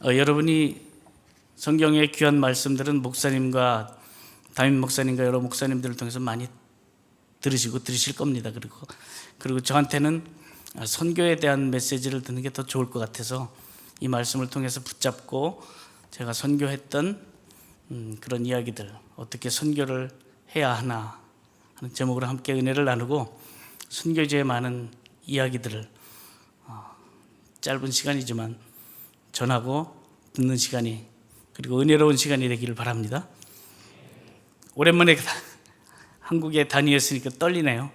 여러분이 성경의 귀한 말씀들은 목사님과 담임 목사님과 여러 목사님들을 통해서 많이 들으실 겁니다. 그리고 저한테는 선교에 대한 메시지를 듣는 게 더 좋을 것 같아서 이 말씀을 통해서 붙잡고 제가 선교했던 그런 이야기들, 어떻게 선교를 해야 하나 하는 제목으로 함께 은혜를 나누고 선교지의 많은 이야기들을 짧은 시간이지만 전하고 듣는 시간이, 그리고 은혜로운 시간이 되기를 바랍니다. 오랜만에 한국에 다니었으니까 떨리네요.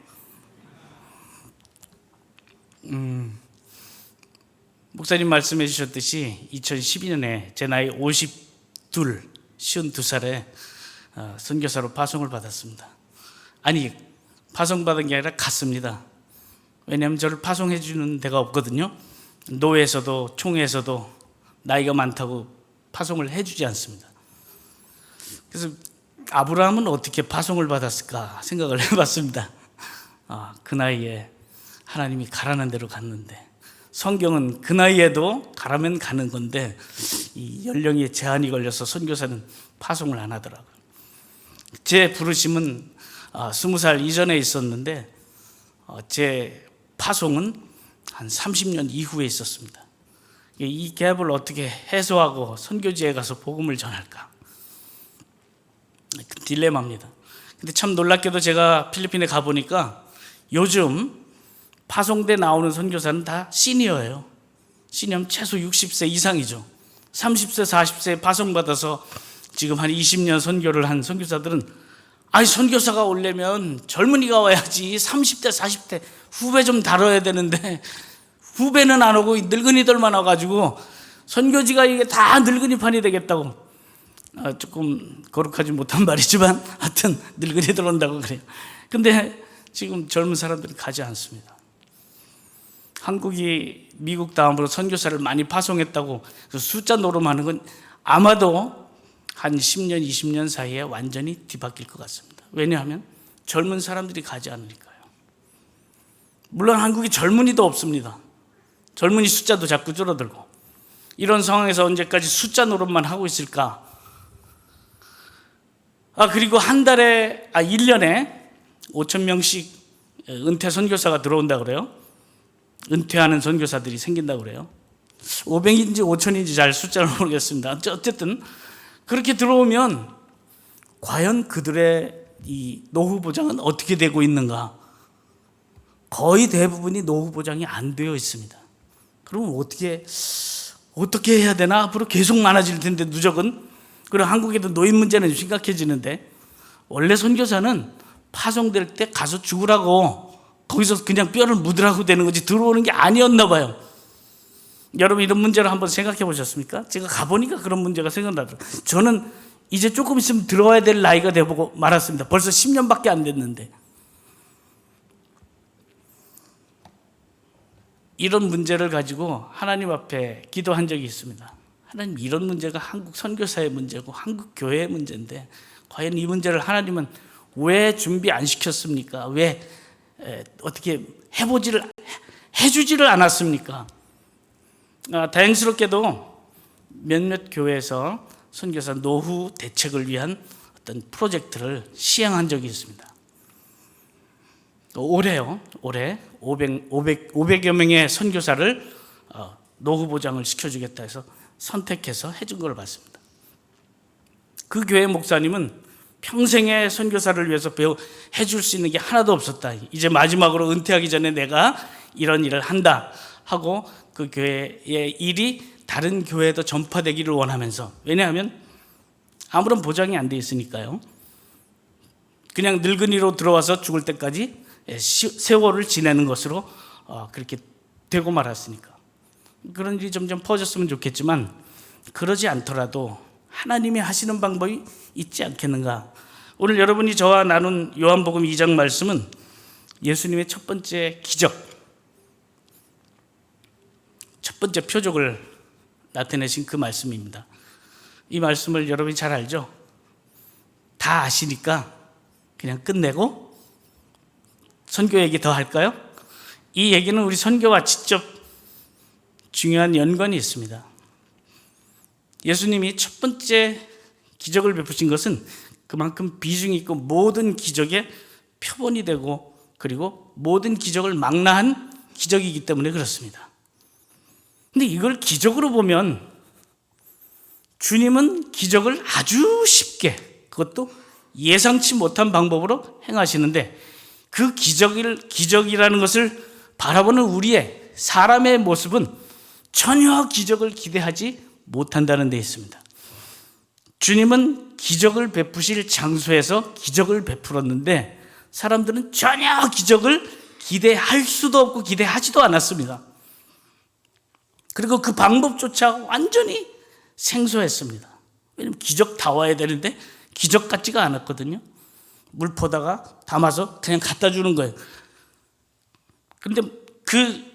목사님 말씀해 주셨듯이 2012년에 제 나이 52살에 선교사로 파송을 받았습니다. 아니, 파송받은 게 아니라 갔습니다. 왜냐하면 저를 파송해 주는 데가 없거든요. 노회에서도 총회에서도 나이가 많다고 파송을 해주지 않습니다. 그래서 아브라함은 어떻게 파송을 받았을까 생각을 해봤습니다. 그 나이에 하나님이 가라는 대로 갔는데, 성경은 그 나이에도 가라면 가는 건데 이 연령에 제한이 걸려서 선교사는 파송을 안 하더라고요. 제 부르심은 20살 이전에 있었는데 제 파송은 한 30년 이후에 있었습니다. 이 갭을 어떻게 해소하고 선교지에 가서 복음을 전할까? 그 딜레마입니다. 근데 참 놀랍게도 제가 필리핀에 가보니까 요즘 파송돼 나오는 선교사는 다 시니어예요. 시니어면 최소 60세 이상이죠. 30세, 40세에 파송받아서 지금 한 20년 선교를 한 선교사들은, 아니 선교사가 오려면 젊은이가 와야지, 30대, 40대 후배 좀 다뤄야 되는데 후배는 안 오고 늙은이들만 와가지고 선교지가 이게 다 늙은이판이 되겠다고, 조금 거룩하지 못한 말이지만 하여튼 늙은이들 온다고 그래요. 근데 지금 젊은 사람들이 가지 않습니다. 한국이 미국 다음으로 선교사를 많이 파송했다고 숫자 노름하는 건 아마도 한 10년, 20년 사이에 완전히 뒤바뀔 것 같습니다. 왜냐하면 젊은 사람들이 가지 않으니까요. 물론 한국이 젊은이도 없습니다. 젊은이 숫자도 자꾸 줄어들고. 이런 상황에서 언제까지 숫자 노릇만 하고 있을까? 그리고 한 달에, 1년에 5,000명씩 은퇴 선교사가 들어온다 그래요. 은퇴하는 선교사들이 생긴다고 그래요. 500인지 5,000인지 잘 숫자를 모르겠습니다. 어쨌든 그렇게 들어오면 과연 그들의 이 노후 보장은 어떻게 되고 있는가? 거의 대부분이 노후 보장이 안 되어 있습니다. 그러면 어떻게 해야 되나? 앞으로 계속 많아질 텐데 누적은. 그리고 한국에도 노인 문제는 심각해지는데, 원래 선교사는 파송될 때 가서 죽으라고, 거기서 그냥 뼈를 묻으라고 되는 거지 들어오는 게 아니었나 봐요. 여러분 이런 문제를 한번 생각해 보셨습니까? 제가 가보니까 그런 문제가 생각나더라고요. 저는 이제 조금 있으면 들어와야 될 나이가 되고 말았습니다. 벌써 10년밖에 안 됐는데. 이런 문제를 가지고 하나님 앞에 기도한 적이 있습니다. 하나님, 이런 문제가 한국 선교사의 문제고 한국 교회의 문제인데 과연 이 문제를 하나님은 왜 준비 안 시켰습니까? 왜 어떻게 해주지를 않았습니까? 다행스럽게도 몇몇 교회에서 선교사 노후 대책을 위한 어떤 프로젝트를 시행한 적이 있습니다. 올해 500여 명의 선교사를 노후 보장을 시켜주겠다 해서 선택해서 해준 걸 봤습니다. 그 교회 목사님은 평생의 선교사를 위해서 해줄 수 있는 게 하나도 없었다. 이제 마지막으로 은퇴하기 전에 내가 이런 일을 한다 하고 그 교회의 일이 다른 교회에도 전파되기를 원하면서, 왜냐하면 아무런 보장이 안 돼 있으니까요. 그냥 늙은이로 들어와서 죽을 때까지 세월을 지내는 것으로 그렇게 되고 말았으니까. 그런 일이 점점 퍼졌으면 좋겠지만 그러지 않더라도 하나님이 하시는 방법이 있지 않겠는가. 오늘 여러분이 저와 나눈 요한복음 2장 말씀은 예수님의 첫 번째 기적, 첫 번째 표적을 나타내신 그 말씀입니다. 이 말씀을 여러분이 잘 알죠? 다 아시니까 그냥 끝내고 선교 얘기 더 할까요? 이 얘기는 우리 선교와 직접 중요한 연관이 있습니다. 예수님이 첫 번째 기적을 베푸신 것은 그만큼 비중이 있고 모든 기적의 표본이 되고 그리고 모든 기적을 망라한 기적이기 때문에 그렇습니다. 근데 이걸 기적으로 보면 주님은 기적을 아주 쉽게, 그것도 예상치 못한 방법으로 행하시는데 그 기적이라는 것을 바라보는 우리의 사람의 모습은 전혀 기적을 기대하지 못한다는 데 있습니다. 주님은 기적을 베푸실 장소에서 기적을 베풀었는데 사람들은 전혀 기적을 기대할 수도 없고 기대하지도 않았습니다. 그리고 그 방법조차 완전히 생소했습니다. 왜냐하면 기적 다 와야 되는데 기적 같지가 않았거든요. 물포다가 담아서 그냥 갖다 주는 거예요. 그런데 그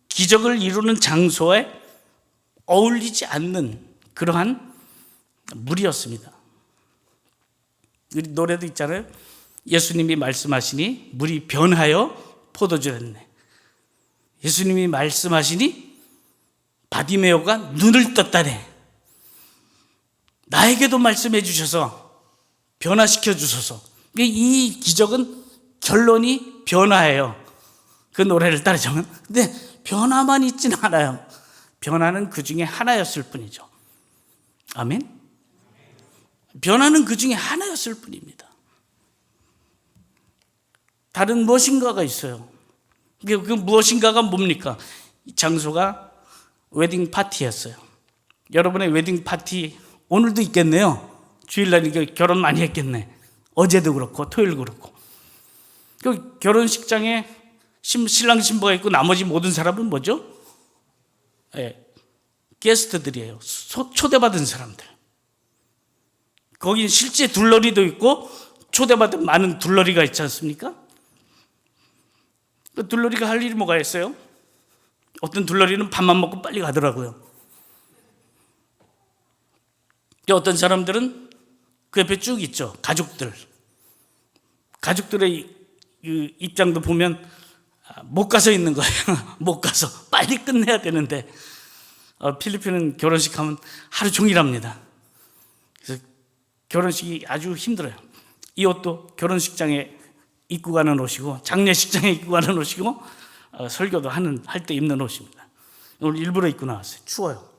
기적을 이루는 장소에 어울리지 않는 그러한 물이었습니다. 우리 노래도 있잖아요. 예수님이 말씀하시니 물이 변하여 포도주 됐네. 예수님이 말씀하시니 바디메오가 눈을 떴다네. 나에게도 말씀해 주셔서 변화시켜 주소서. 이 기적은 결론이 변화예요. 그 노래를 따르자면. 근데 변화만 있지는 않아요. 변화는 그 중에 하나였을 뿐이죠. 아멘? 변화는 그 중에 하나였을 뿐입니다. 다른 무엇인가가 있어요. 그 무엇인가가 뭡니까? 이 장소가 웨딩 파티였어요. 여러분의 웨딩 파티 오늘도 있겠네요. 주일날이니까 결혼 많이 했겠네. 어제도 그렇고 토요일도 그렇고. 그 결혼식장에 신랑 신부가 있고 나머지 모든 사람은 뭐죠? 게스트들이에요. 초대받은 사람들. 거긴 실제 둘러리도 있고 초대받은 많은 둘러리가 있지 않습니까? 그 둘러리가 할 일이 뭐가 있어요? 어떤 둘러리는 밥만 먹고 빨리 가더라고요. 어떤 사람들은 그 옆에 쭉 있죠. 가족들의 입장도 보면 못 가서 있는 거예요. 못 가서 빨리 끝내야 되는데 필리핀은 결혼식 하면 하루 종일 합니다. 그래서 결혼식이 아주 힘들어요. 이 옷도 결혼식장에 입고 가는 옷이고 장례식장에 입고 가는 옷이고 설교도 할 때 입는 옷입니다. 오늘 일부러 입고 나왔어요. 추워요.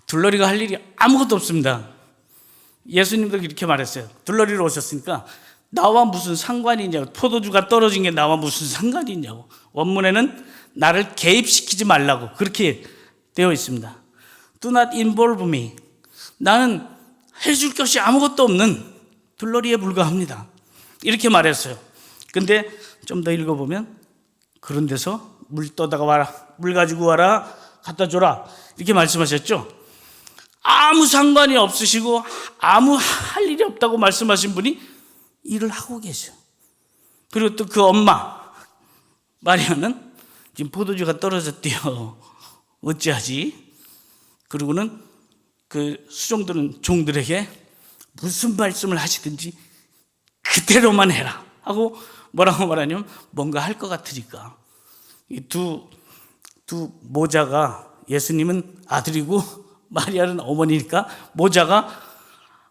둘러리가 할 일이 아무것도 없습니다. 예수님도 이렇게 말했어요. 둘러리로 오셨으니까 나와 무슨 상관이 있냐고. 포도주가 떨어진 게 나와 무슨 상관이 있냐고. 원문에는 나를 개입시키지 말라고 그렇게 되어 있습니다. Do not involve me. 나는 해줄 것이 아무것도 없는 둘러리에 불과합니다. 이렇게 말했어요. 근데 좀 더 읽어보면 그런 데서 물 떠다가 와라. 물 가지고 와라. 갖다 줘라. 이렇게 말씀하셨죠. 아무 상관이 없으시고 아무 할 일이 없다고 말씀하신 분이 일을 하고 계셔. 그리고 또 그 엄마 마리아는 지금 포도주가 떨어졌대요. 어찌하지? 그리고는 그 수종들은 종들에게 무슨 말씀을 하시든지 그대로만 해라 하고 뭐라고 말하냐면 뭔가 할 것 같으니까. 이 두 모자가 예수님은 아들이고 마리아는 어머니니까 모자가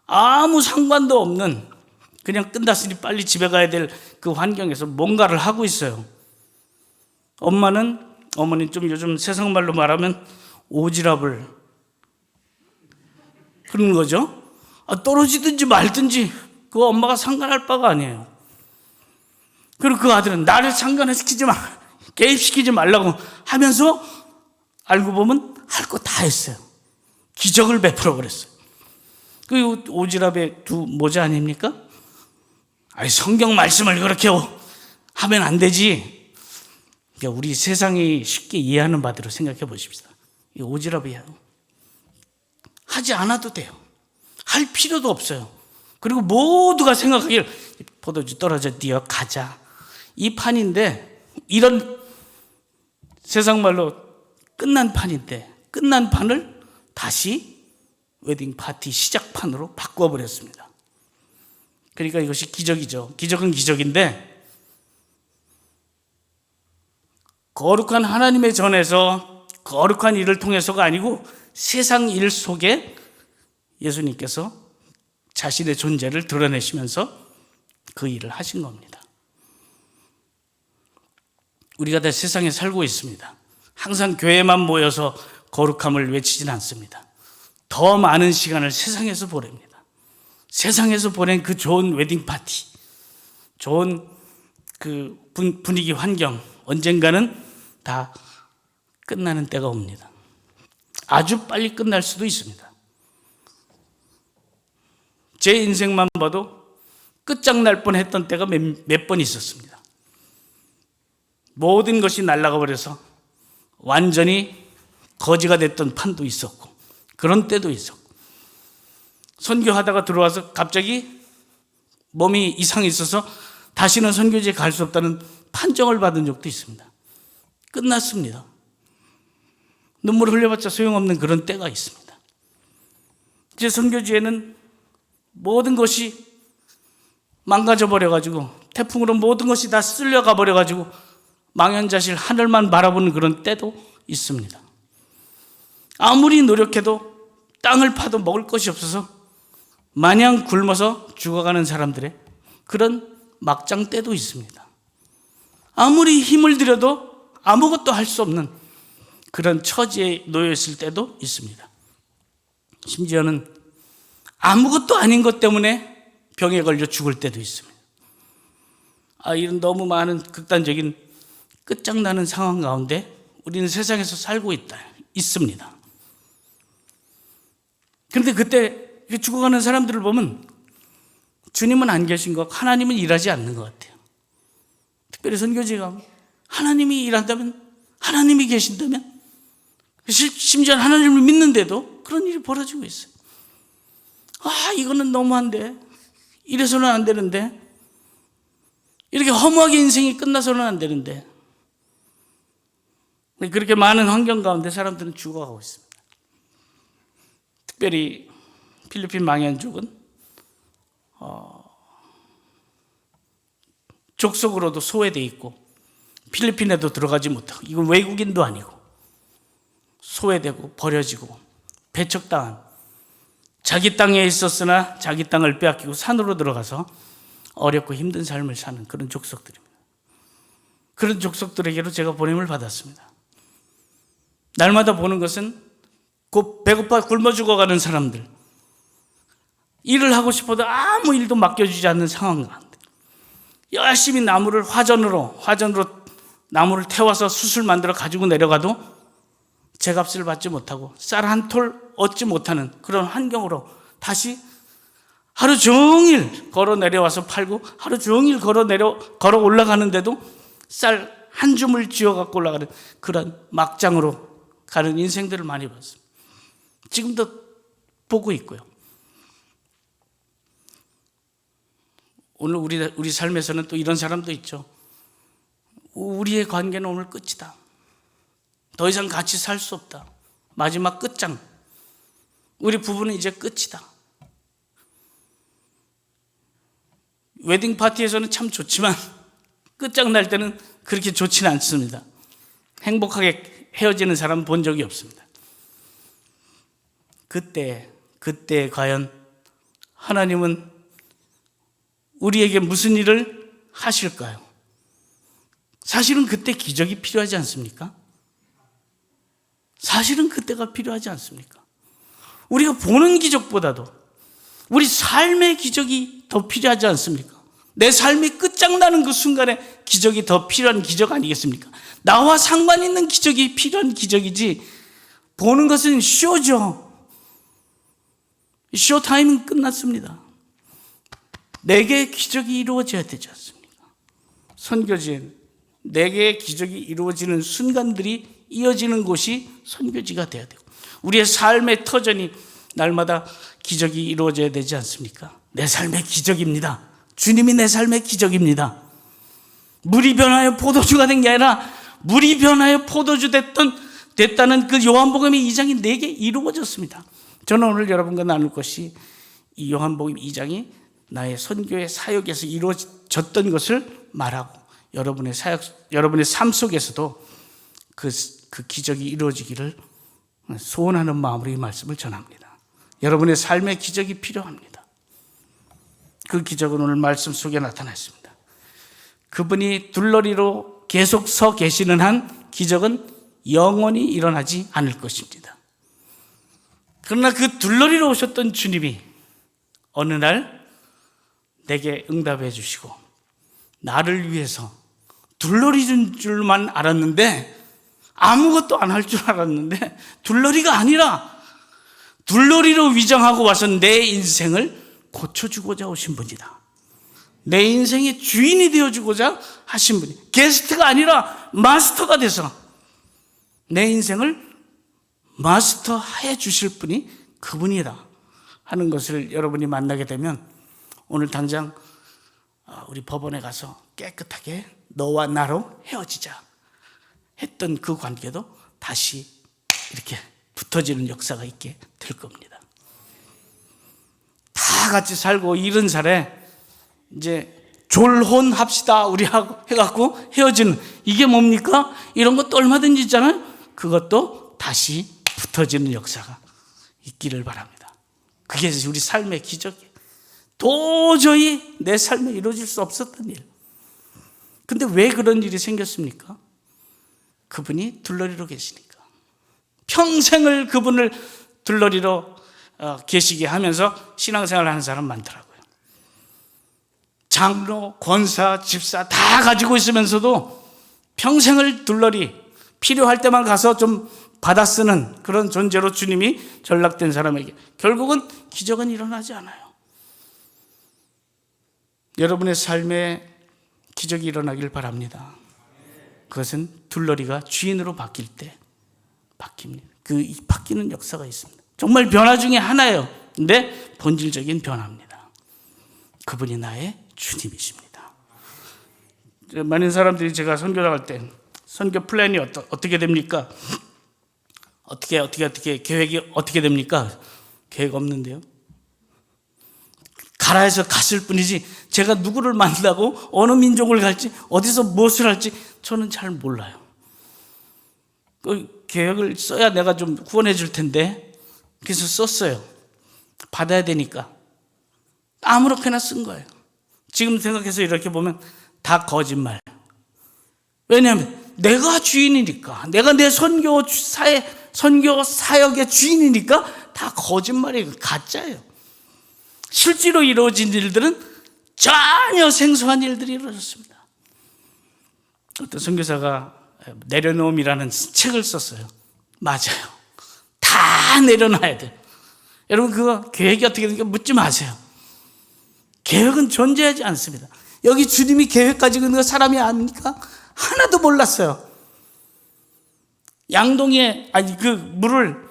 아무 상관도 없는 그냥 끝났으니 빨리 집에 가야 될 그 환경에서 뭔가를 하고 있어요. 어머니는 좀 요즘 세상 말로 말하면 오지랖을 그런 거죠. 떨어지든지 말든지 그 엄마가 상관할 바가 아니에요. 그리고 그 아들은 나를 상관시키지 마, 개입시키지 말라고 하면서 알고 보면 할 거 다 했어요. 기적을 베풀어 버렸어요. 그 오지랖의 두 모자 아닙니까? 성경 말씀을 그렇게 하면 안 되지. 그러니까 우리 세상이 쉽게 이해하는 바대로 생각해 보십시다. 이 오지랖이에요. 하지 않아도 돼요. 할 필요도 없어요. 그리고 모두가 생각하기를 포도주 떨어져 뛰어 가자. 이 판인데 이런 세상 말로 끝난 판인데 끝난 판을 다시 웨딩 파티 시작판으로 바꿔버렸습니다. 그러니까 이것이 기적이죠. 기적은 기적인데 거룩한 하나님의 전에서 거룩한 일을 통해서가 아니고 세상 일 속에 예수님께서 자신의 존재를 드러내시면서 그 일을 하신 겁니다. 우리가 다 세상에 살고 있습니다. 항상 교회만 모여서 거룩함을 외치진 않습니다. 더 많은 시간을 세상에서 보냅니다. 세상에서 보낸 그 좋은 웨딩 파티, 좋은 그 분위기 환경, 언젠가는 다 끝나는 때가 옵니다. 아주 빨리 끝날 수도 있습니다. 제 인생만 봐도 끝장날 뻔했던 때가 몇 번 있었습니다. 모든 것이 날아가 버려서 완전히 거지가 됐던 판도 있었고 그런 때도 있었고, 선교하다가 들어와서 갑자기 몸이 이상이 있어서 다시는 선교지에 갈 수 없다는 판정을 받은 적도 있습니다. 끝났습니다. 눈물을 흘려봤자 소용없는 그런 때가 있습니다. 이제 선교지에는 모든 것이 망가져 버려가지고, 태풍으로 모든 것이 다 쓸려가 버려가지고 망연자실 하늘만 바라보는 그런 때도 있습니다. 아무리 노력해도 땅을 파도 먹을 것이 없어서 마냥 굶어서 죽어가는 사람들의 그런 막장 때도 있습니다. 아무리 힘을 들여도 아무것도 할 수 없는 그런 처지에 놓여 있을 때도 있습니다. 심지어는 아무것도 아닌 것 때문에 병에 걸려 죽을 때도 있습니다. 이런 너무 많은 극단적인 끝장나는 상황 가운데 우리는 세상에서 살고 있습니다. 그런데 그때 죽어가는 사람들을 보면 주님은 안 계신 것, 하나님은 일하지 않는 것 같아요. 특별히 선교지에 가면 하나님이 일한다면, 하나님이 계신다면, 심지어 하나님을 믿는데도 그런 일이 벌어지고 있어요. 이거는 너무한데, 이래서는 안 되는데, 이렇게 허무하게 인생이 끝나서는 안 되는데, 그렇게 많은 환경 가운데 사람들은 죽어가고 있습니다. 특별히 필리핀 망연족은 족속으로도 소외되어 있고 필리핀에도 들어가지 못하고, 이건 외국인도 아니고 소외되고 버려지고 배척당한, 자기 땅에 있었으나 자기 땅을 빼앗기고 산으로 들어가서 어렵고 힘든 삶을 사는 그런 족속들입니다. 그런 족속들에게로 제가 보냄을 받았습니다. 날마다 보는 것은 곧 배고파 굶어 죽어가는 사람들, 일을 하고 싶어도 아무 일도 맡겨주지 않는 상황 가운데 열심히 화전으로 나무를 태워서 숯을 만들어 가지고 내려가도 제값을 받지 못하고 쌀 한 톨 얻지 못하는 그런 환경으로 다시 하루 종일 걸어 내려와서 팔고 하루 종일 걸어 올라가는데도 쌀 한 줌을 쥐어 갖고 올라가는 그런 막장으로 가는 인생들을 많이 봤습니다. 지금도 보고 있고요. 오늘 우리 삶에서는 또 이런 사람도 있죠. 우리의 관계는 오늘 끝이다. 더 이상 같이 살 수 없다. 마지막 끝장. 우리 부부는 이제 끝이다. 웨딩 파티에서는 참 좋지만 끝장날 때는 그렇게 좋지는 않습니다. 행복하게 헤어지는 사람은 본 적이 없습니다. 그때 과연 하나님은 우리에게 무슨 일을 하실까요? 사실은 그때 기적이 필요하지 않습니까? 사실은 그때가 필요하지 않습니까? 우리가 보는 기적보다도 우리 삶의 기적이 더 필요하지 않습니까? 내 삶이 끝장나는 그 순간에 기적이 더 필요한 기적 아니겠습니까? 나와 상관 있는 기적이 필요한 기적이지, 보는 것은 쇼죠. 쇼타임은 끝났습니다. 내게 기적이 이루어져야 되지 않습니까? 선교지엔 내게 기적이 이루어지는 순간들이 이어지는 곳이 선교지가 되어야 되고, 우리의 삶의 터전이 날마다 기적이 이루어져야 되지 않습니까? 내 삶의 기적입니다. 주님이 내 삶의 기적입니다. 물이 변하여 포도주가 된 게 아니라 물이 변하여 포도주 됐다는 그 요한복음의 2장이 내게 이루어졌습니다. 저는 오늘 여러분과 나눌 것이 이 요한복음 2장이 나의 선교의 사역에서 이루어졌던 것을 말하고 여러분의 삶 속에서도 그 기적이 이루어지기를 소원하는 마음으로 이 말씀을 전합니다. 여러분의 삶의 기적이 필요합니다. 그 기적은 오늘 말씀 속에 나타났습니다. 그분이 둘러리로 계속 서 계시는 한 기적은 영원히 일어나지 않을 것입니다. 그러나 그 둘러리로 오셨던 주님이 어느 날 내게 응답해 주시고 나를 위해서 둘러리는 줄만 알았는데 아무것도 안 할 줄 알았는데 둘러리가 아니라 둘러리로 위장하고 와서 내 인생을 고쳐주고자 오신 분이다. 내 인생의 주인이 되어주고자 하신 분이, 게스트가 아니라 마스터가 돼서 내 인생을 마스터해 주실 분이 그분이다 하는 것을 여러분이 만나게 되면 오늘 당장 우리 법원에 가서 깨끗하게 너와 나로 헤어지자 했던 그 관계도 다시 이렇게 붙어지는 역사가 있게 될 겁니다. 다 같이 살고 70살에 이제 졸혼합시다 우리 하고 해갖고 헤어지는, 이게 뭡니까? 이런 것도 얼마든지 있잖아요. 그것도 다시 붙어지는 역사가 있기를 바랍니다. 그게 우리 삶의 기적이에요. 도저히 내 삶에 이루어질 수 없었던 일. 근데 왜 그런 일이 생겼습니까? 그분이 둘러리로 계시니까. 평생을 그분을 둘러리로 계시게 하면서 신앙생활을 하는 사람 많더라고요. 장로, 권사, 집사 다 가지고 있으면서도 평생을 둘러리, 필요할 때만 가서 좀 받아 쓰는 그런 존재로 주님이 전락된 사람에게 결국은 기적은 일어나지 않아요. 여러분의 삶에 기적이 일어나길 바랍니다. 그것은 둘러리가 주인으로 바뀔 때 바뀝니다. 그 바뀌는 역사가 있습니다. 정말 변화 중에 하나예요. 근데 본질적인 변화입니다. 그분이 나의 주님이십니다. 많은 사람들이 제가 선교 나갈 때 선교 플랜이 어떻게 됩니까? 어떻게 계획이 어떻게 됩니까? 계획 없는데요. 가라 해서 갔을 뿐이지 제가 누구를 만나고 어느 민족을 갈지 어디서 무엇을 할지 저는 잘 몰라요. 그 계획을 써야 내가 좀 후원해 줄 텐데 그래서 썼어요. 받아야 되니까 아무렇게나 쓴 거예요. 지금 생각해서 이렇게 보면 다 거짓말. 왜냐하면 내가 주인이니까, 내가 내 선교 사역의 주인이니까 다 거짓말이에요. 가짜예요. 실제로 이루어진 일들은 전혀 생소한 일들이 이루어졌습니다. 어떤 선교사가 내려놓음이라는 책을 썼어요. 맞아요. 다 내려놔야 돼요. 여러분 그거 계획이 어떻게 되는가 묻지 마세요. 계획은 존재하지 않습니다. 여기 주님이 계획 가지고 있는 거 사람이 아닙니까? 하나도 몰랐어요. 양동이에 그 물을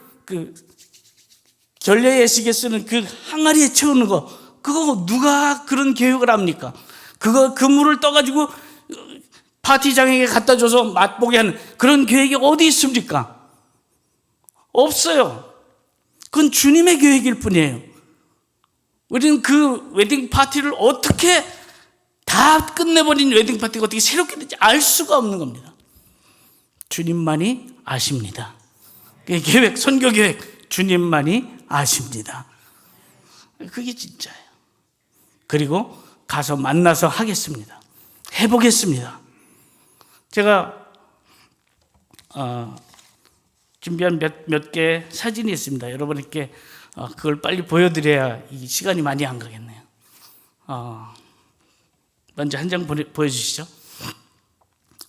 결례 예식에 쓰는 그 항아리에 채우는 거, 그거 누가 그런 계획을 합니까? 그 물을 떠가지고 파티장에게 갖다 줘서 맛보게 하는 그런 계획이 어디 있습니까? 없어요. 그건 주님의 계획일 뿐이에요. 우리는 그 웨딩 파티를 어떻게 다 끝내버린 웨딩 파티가 어떻게 새롭게 될지 알 수가 없는 겁니다. 주님만이 아십니다. 계획, 선교 계획 주님만이 아십니다. 그게 진짜예요. 그리고 가서 만나서 하겠습니다. 해보겠습니다. 제가 준비한 몇 개 사진이 있습니다. 여러분께 그걸 빨리 보여드려야 이 시간이 많이 안 가겠네요. 먼저 한 장 보여주시죠.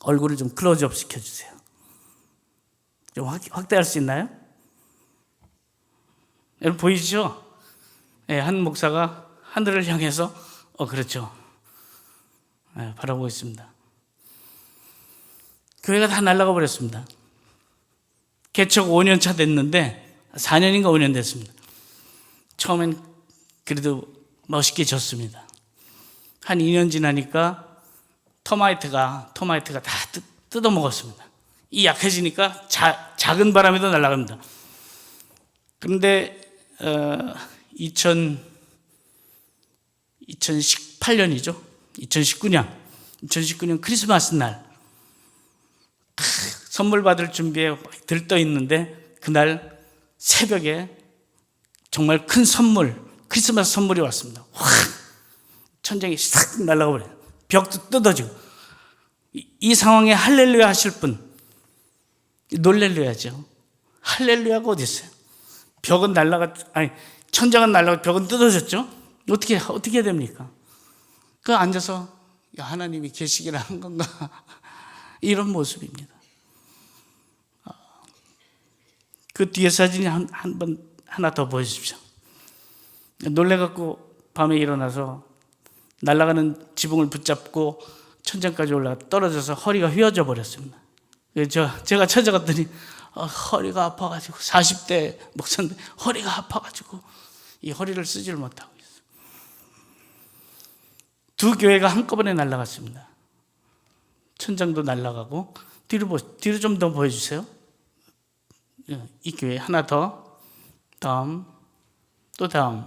얼굴을 좀 클로즈업 시켜주세요. 좀 확대할 수 있나요? 여러분 보이시죠? 네, 한 목사가 하늘을 향해서 그렇죠. 네, 바라보고 있습니다. 교회가 다 날아가 버렸습니다. 개척 5년 차 됐는데 4년인가 5년 됐습니다. 처음엔 그래도 멋있게 졌습니다. 한 2년 지나니까 터마이트가 다 뜯어먹었습니다. 이 약해지니까 작은 바람에도 날아갑니다. 그런데 2018년이죠. 2019년 크리스마스 날 선물 받을 준비에 들떠 있는데 그날 새벽에 정말 큰 선물, 크리스마스 선물이 왔습니다. 확 천장이 싹 날아가 버려요. 벽도 뜯어지고. 이 상황에 할렐루야 하실 분 놀랄려야죠. 할렐루야가 어디 있어요? 벽은 천장은 날아가 벽은 뜯어졌죠. 어떻게 해야 됩니까? 그 앉아서 하나님이 계시기라는 건가? 이런 모습입니다. 그 뒤에 사진이 하나 더 보여주십시오. 놀래갖고 밤에 일어나서 날아가는 지붕을 붙잡고 천장까지 올라가 떨어져서 허리가 휘어져 버렸습니다. 제가 찾아갔더니 허리가 아파가지고 40대 목사인데 허리가 아파가지고 이 허리를 쓰지를 못하고 있어요. 두 교회가 한꺼번에 날아갔습니다. 천장도 날아가고 뒤로 좀 더 보여주세요. 이 교회 하나 더, 다음, 또 다음,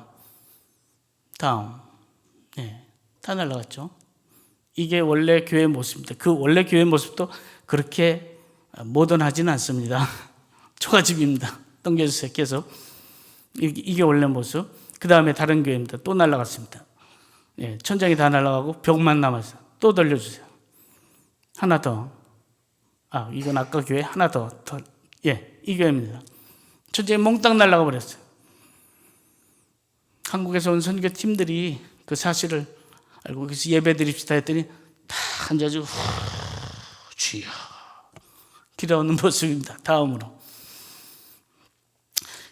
네, 다 날아갔죠. 이게 원래 교회 모습입니다. 그 원래 교회 모습도 그렇게 모던하지는 않습니다. 초가집입니다. 넘겨주세요. 계속. 이게 원래 모습. 그 다음에 다른 교회입니다. 또 날아갔습니다. 예, 천장이 다 날아가고 벽만 남았어요. 또 돌려주세요. 하나 더. 이건 아까 교회 하나 더. 예, 이 교회입니다. 천장이 몽땅 날아가 버렸어요. 한국에서 온 선교팀들이 그 사실을 알고 그래서 예배 드립시다 했더니 다 앉아가지고 주여 기도하는 모습입니다. 다음으로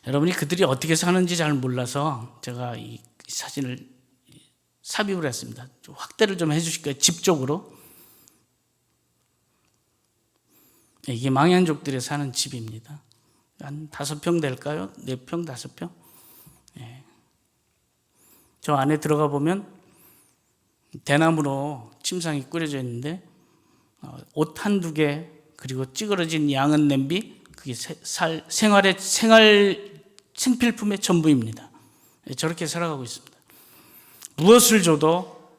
여러분이 그들이 어떻게 사는지 잘 몰라서 제가 이 사진을 삽입을 했습니다. 좀 확대를 좀 해주실까요? 집적으로. 이게 망향족들이 사는 집입니다. 한 5평 될까요? 4평, 5평? 예. 저 안에 들어가 보면 대나무로 침상이 꾸려져 있는데 옷 한두 개 그리고 찌그러진 양은 냄비 그게 생필품의 전부입니다. 저렇게 살아가고 있습니다. 무엇을 줘도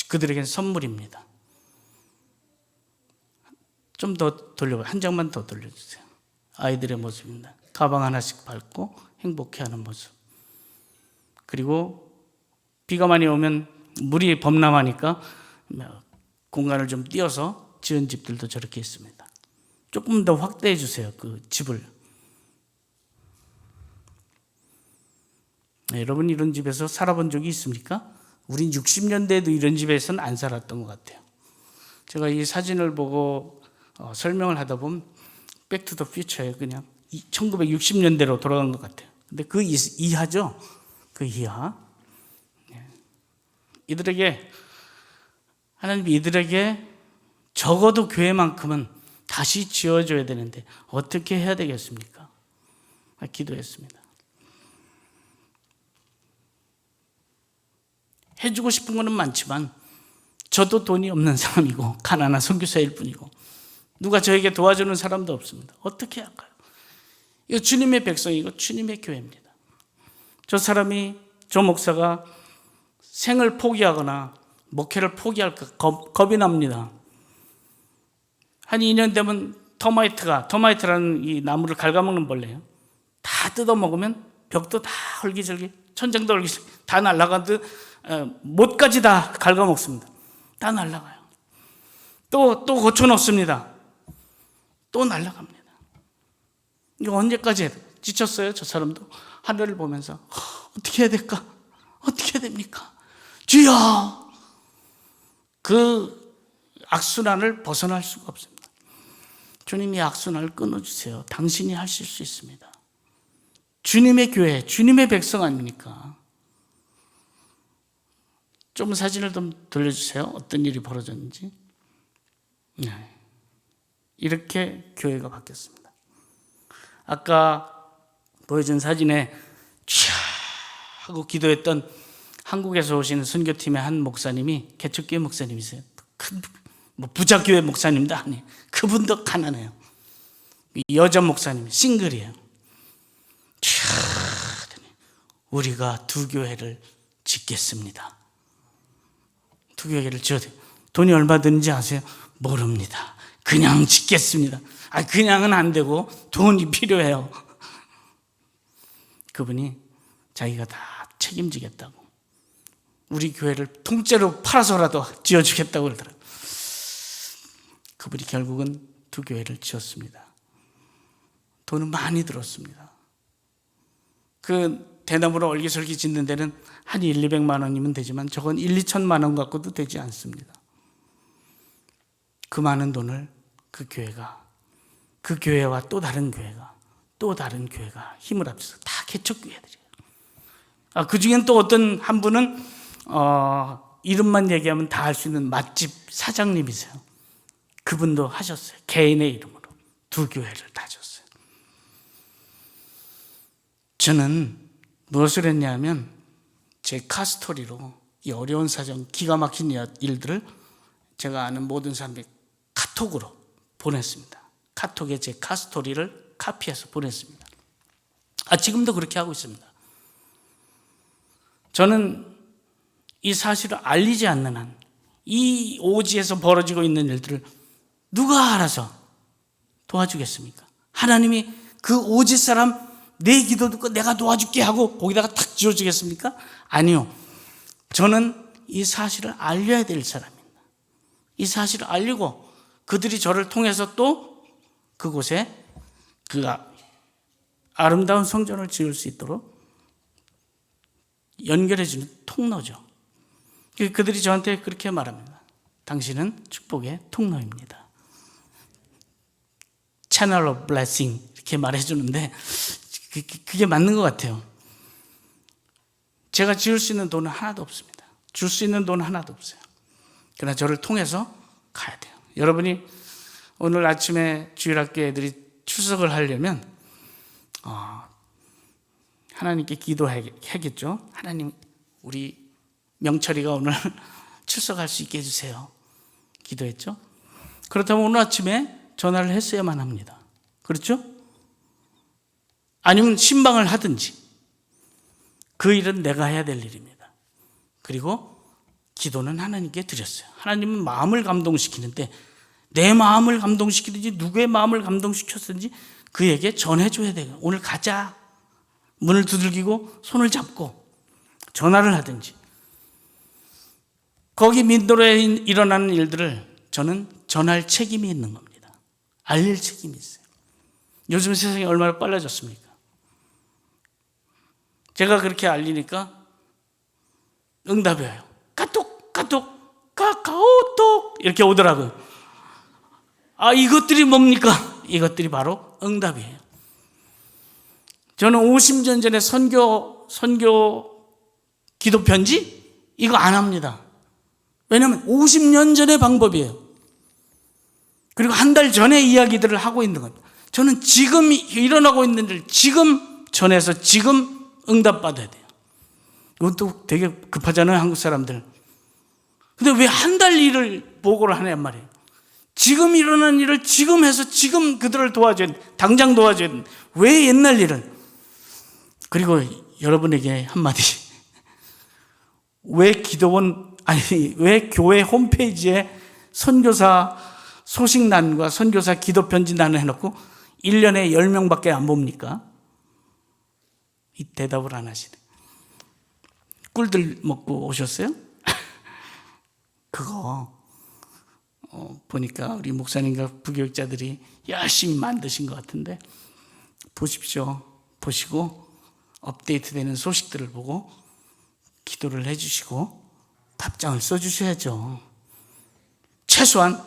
그들에게는 선물입니다. 좀 더 한 장만 더 돌려주세요. 아이들의 모습입니다. 가방 하나씩 밟고 행복해하는 모습. 그리고 비가 많이 오면 물이 범람하니까 공간을 좀 띄어서 지은 집들도 저렇게 있습니다. 조금 더 확대해 주세요. 그 집을. 여러분 이런 집에서 살아본 적이 있습니까? 우린 60년대에도 이런 집에서는 안 살았던 것 같아요. 제가 이 사진을 보고 설명을 하다 보면 백투더퓨처예요. 그냥 1960년대로 돌아간 것 같아요. 근데 그 이하죠. 그 이하. 하나님이 이들에게 적어도 교회만큼은 다시 지어줘야 되는데 어떻게 해야 되겠습니까? 기도했습니다. 해주고 싶은 거는 많지만 저도 돈이 없는 사람이고 가난한 선교사일 뿐이고 누가 저에게 도와주는 사람도 없습니다. 어떻게 할까요? 이거 주님의 백성이고 주님의 교회입니다. 저 목사가 생을 포기하거나 목회를 포기할까 겁이 납니다. 한 2년 되면 터마이트라는 이 나무를 갉아먹는 벌레예요. 다 뜯어먹으면 벽도 다 헐기절기, 천장도 헐기절기, 다 날아가듯 못까지 다 갉아먹습니다. 다 날아가요. 또 고쳐놓습니다. 또 날아갑니다. 이거 언제까지 해야 돼? 지쳤어요, 저 사람도. 하늘을 보면서 어떻게 해야 될까? 어떻게 해야 됩니까? 주여! 그 악순환을 벗어날 수가 없습니다. 주님이 악순환을 끊어주세요. 당신이 하실 수 있습니다. 주님의 교회, 주님의 백성 아닙니까? 좀 사진을 좀 돌려주세요. 어떤 일이 벌어졌는지. 네. 이렇게 교회가 바뀌었습니다. 아까 보여준 사진에 촤 하고 기도했던 한국에서 오신 선교팀의 한 목사님이 개척교회 목사님이세요. 큰 부자교회 목사님도 아니에요. 그분도 가난해요. 여자 목사님 싱글이에요. 촤 우리가 두 교회를 짓겠습니다. 두 교회를 지어야 돼요. 돈이 얼마 드는지 아세요? 모릅니다. 그냥 짓겠습니다. 그냥은 안 되고 돈이 필요해요. 그분이 자기가 다 책임지겠다고, 우리 교회를 통째로 팔아서라도 지어주겠다고 그러더라고요. 그분이 결국은 두 교회를 지었습니다. 돈은 많이 들었습니다. 그 대나무로 얼기설기 짓는 데는 한 1,200만 원이면 되지만 저건 1,2천만 원 갖고도 되지 않습니다. 그 많은 돈을 그 교회와 또 다른 교회가 힘을 합쳐서 다 개척교회들이에요. 그 중엔 또 어떤 한 분은 이름만 얘기하면 다 알 수 있는 맛집 사장님이세요. 그분도 하셨어요. 개인의 이름으로 두 교회를 다졌어요. 저는 무엇을 했냐면 제 카스토리로 이 어려운 사정, 기가 막힌 일들을 제가 아는 모든 사람들이 카톡으로 보냈습니다. 카톡에 제 카스토리를 카피해서 보냈습니다. 지금도 그렇게 하고 있습니다. 저는 이 사실을 알리지 않는 한, 이 오지에서 벌어지고 있는 일들을 누가 알아서 도와주겠습니까? 하나님이 그 오지 사람 내 기도 듣고 내가 도와줄게 하고 거기다가 탁 지어주겠습니까? 아니요. 저는 이 사실을 알려야 될 사람입니다. 이 사실을 알리고 그들이 저를 통해서 또 그곳에 그 아름다운 성전을 지을 수 있도록 연결해주는 통로죠. 그들이 저한테 그렇게 말합니다. 당신은 축복의 통로입니다. Channel of Blessing 이렇게 말해주는데 그게 맞는 것 같아요. 제가 지을 수 있는 돈은 하나도 없습니다. 줄 수 있는 돈은 하나도 없어요. 그러나 저를 통해서 가야 돼요. 여러분이 오늘 아침에 주일학교 애들이 출석을 하려면 하나님께 기도해야겠죠. 하나님, 우리 명철이가 오늘 출석할 수 있게 해주세요. 기도했죠. 그렇다면 오늘 아침에 전화를 했어야만 합니다. 그렇죠? 아니면 신방을 하든지, 그 일은 내가 해야 될 일입니다. 그리고 기도는 하나님께 드렸어요. 하나님은 마음을 감동시키는데 내 마음을 감동시키든지 누구의 마음을 감동시켰든지 그에게 전해줘야 돼요. 오늘 가자. 문을 두들기고 손을 잡고 전화를 하든지, 거기 민도로에 일어나는 일들을 저는 전할 책임이 있는 겁니다. 알릴 책임이 있어요. 요즘 세상이 얼마나 빨라졌습니까? 제가 그렇게 알리니까 응답이 와요. 카톡, 카카오톡 이렇게 오더라고요. 이것들이 뭡니까? 이것들이 바로 응답이에요. 저는 50년 전에 선교 기도 편지 이거 안 합니다. 왜냐하면 50년 전의 방법이에요. 그리고 한 달 전에 이야기들을 하고 있는 겁니다. 저는 지금 일어나고 있는 일 지금 전해서 지금 응답받아야 돼요. 이것도 되게 급하잖아요, 한국 사람들. 근데 왜 한 달 일을 보고를 하냔 말이에요. 지금 일어난 일을 지금 해서 지금 그들을 도와줘야 돼. 당장 도와줘야 돼. 왜 옛날 일을? 그리고 여러분에게 한마디. 왜 왜 교회 홈페이지에 선교사 소식란과 선교사 기도 편지란을 해놓고 1년에 10명밖에 안 봅니까? 이 대답을 안 하시네. 꿀들 먹고 오셨어요? 그거 보니까 우리 목사님과 부교육자들이 열심히 만드신 것 같은데, 보십시오. 보시고 업데이트되는 소식들을 보고 기도를 해주시고 답장을 써주셔야죠. 최소한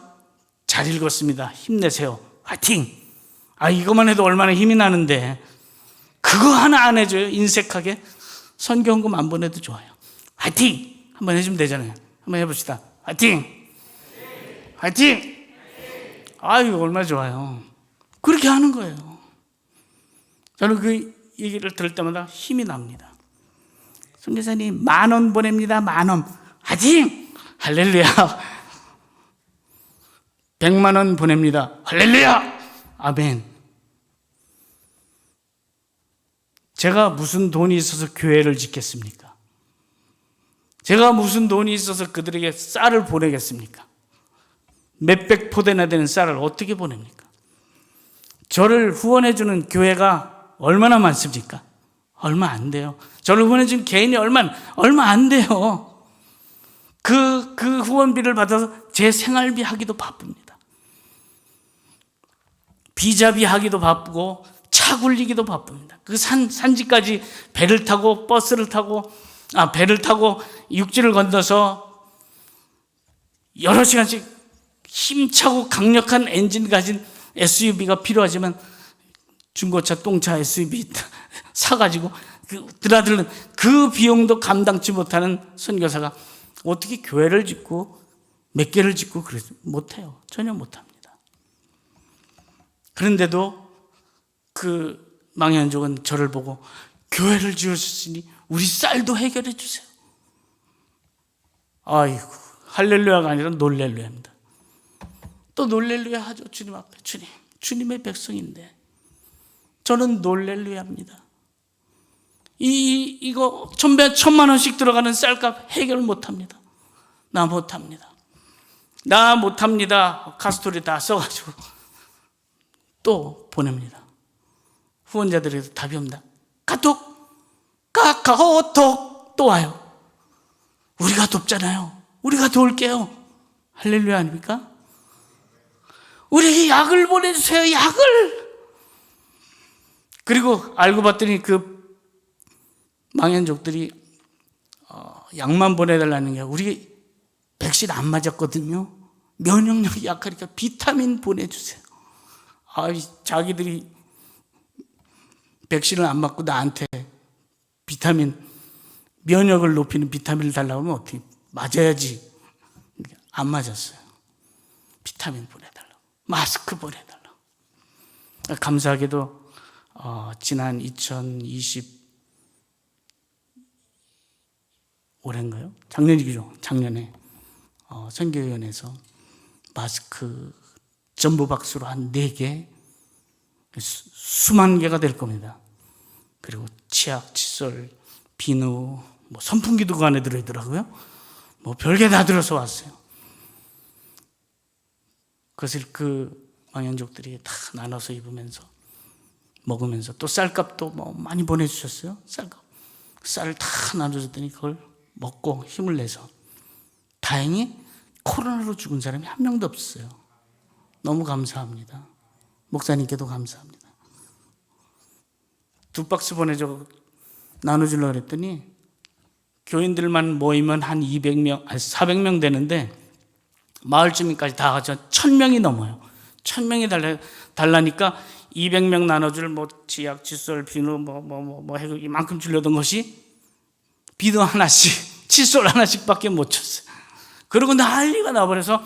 잘 읽었습니다. 힘내세요. 화이팅! 이것만 해도 얼마나 힘이 나는데 그거 하나 안 해줘요? 인색하게 선교헌금 안 보내도 좋아요. 화이팅! 한번 해주면 되잖아요. 한번 해봅시다. 화이팅! 화이팅! 이거 얼마나 좋아요. 그렇게 하는 거예요. 저는 그 얘기를 들을 때마다 힘이 납니다. 선교사님 10,000원 보냅니다. 10,000원. 화이팅! 할렐루야. 100만 원 보냅니다. 할렐루야. 아멘. 제가 무슨 돈이 있어서 교회를 짓겠습니까? 제가 무슨 돈이 있어서 그들에게 쌀을 보내겠습니까? 몇백 포대나 되는 쌀을 어떻게 보냅니까? 저를 후원해주는 교회가 얼마나 많습니까? 얼마 안 돼요. 저를 후원해주는 개인이 얼마 안 돼요. 그 후원비를 받아서 제 생활비 하기도 바쁩니다. 비자비 하기도 바쁘고 차 굴리기도 바쁩니다. 그 산지까지 배를 타고 육지를 건너서 여러 시간씩 힘차고 강력한 엔진 가진 SUV가 필요하지만 중고차 똥차 SUV 사가지고 드나드는 그 비용도 감당치 못하는 선교사가 어떻게 교회를 짓고 몇 개를 짓고 그러지 못해요. 전혀 못합니다. 그런데도 그 망연족은 저를 보고 교회를 지으셨으니 우리 쌀도 해결해 주세요. 아이고, 할렐루야가 아니라 놀렐루야입니다. 또 놀렐루야 하죠. 주님 앞에. 주님의 백성인데 저는 놀렐루야입니다. 이거 1,000만 원씩 들어가는 쌀값 해결 못합니다. 나 못합니다. 카스토리 다 써가지고 또 보냅니다. 후원자들에게도 답이 없다. 카카오톡 또 와요. 우리가 돕잖아요. 우리가 도울게요. 할렐루야 아닙니까? 우리에게 약을 보내주세요. 약을. 그리고 알고 봤더니 그 망연족들이 약만 보내달라는 게 우리 백신 안 맞았거든요. 면역력이 약하니까 비타민 보내주세요. 자기들이 백신을 안 맞고 나한테 면역을 높이는 비타민을 달라고 하면 어떻게 맞아야지. 안 맞았어요. 비타민 보내달라고. 마스크 보내달라고. 감사하게도 지난 2020 올해인가요? 작년이죠. 작년에 선교위원회에서 마스크 전부박수로 한 4개 수만 개가 될 겁니다. 그리고 치약, 칫솔, 비누, 선풍기도 그 안에 들어있더라고요. 별게 다 들어서 왔어요. 그것을 그 망연족들이 다 나눠서 입으면서 먹으면서 또 쌀값도 많이 보내주셨어요. 쌀을 다 나눠줬더니 그걸 먹고 힘을 내서 다행히 코로나로 죽은 사람이 한 명도 없었어요. 너무 감사합니다. 목사님께도 감사합니다. 2박스 나눠주려고 그랬더니 교인들만 모이면 한 200명, 400명 되는데 마을 주민까지 다 가져 1,000명이 넘어요. 1,000명이 달라니까 200명 나눠줄 치약, 칫솔, 비누 해고 이만큼 주려던 것이 비누 하나씩, 칫솔 하나씩밖에 못 줬어요. 그러고 난리가 나버려서